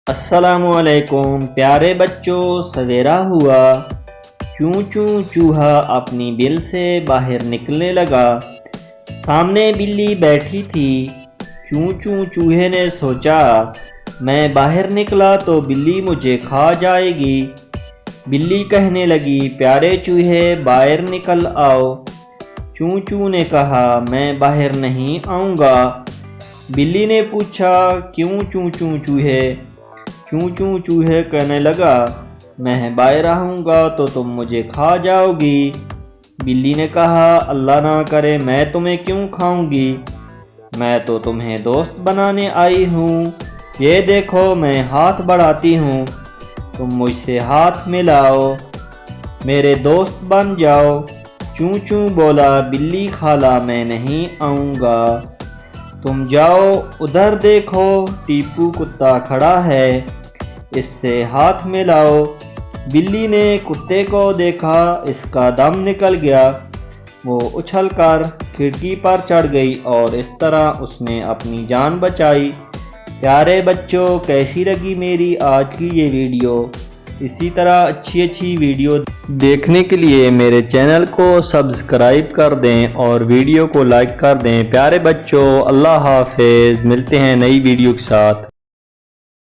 السلام علیکم پیارے بچوں، سویرا ہوا، چوں چوں چوہا اپنی بل سے باہر نکلنے لگا۔ سامنے بلی بیٹھی تھی۔ چوں چوں چوہے نے سوچا میں باہر نکلا تو بلی مجھے کھا جائے گی۔ بلی کہنے لگی پیارے چوہے باہر نکل آؤ۔ چوں چوں نے کہا میں باہر نہیں آؤں گا۔ بلی نے پوچھا کیوں چوں چوں چوہے؟ چوں چوں چوہے کہنے لگا میں باہر آؤں گا تو تم مجھے کھا جاؤ گی۔ بلی نے کہا اللہ نہ کرے، میں تمہیں کیوں کھاؤں گی؟ میں تو تمہیں دوست بنانے آئی ہوں۔ یہ دیکھو میں ہاتھ بڑھاتی ہوں، تم مجھ سے ہاتھ ملاؤ، میرے دوست بن جاؤ۔ چوں چوں بولا بلی خالہ میں نہیں آؤں گا، تم جاؤ ادھر دیکھو ٹیپو کتا کھڑا ہے، اس سے ہاتھ ملاؤ۔ بلی نے کتے کو دیکھا، اس کا دم نکل گیا، وہ اچھل کر کھڑکی پر چڑھ گئی اور اس طرح اس نے اپنی جان بچائی۔ پیارے بچوں، کیسی لگی میری آج کی یہ ویڈیو؟ اسی طرح اچھی ویڈیو دیکھنے کے لیے میرے چینل کو سبسکرائب کر دیں اور ویڈیو کو لائک کر دیں۔ پیارے بچوں، اللہ حافظ، ملتے ہیں نئی ویڈیو کے ساتھ۔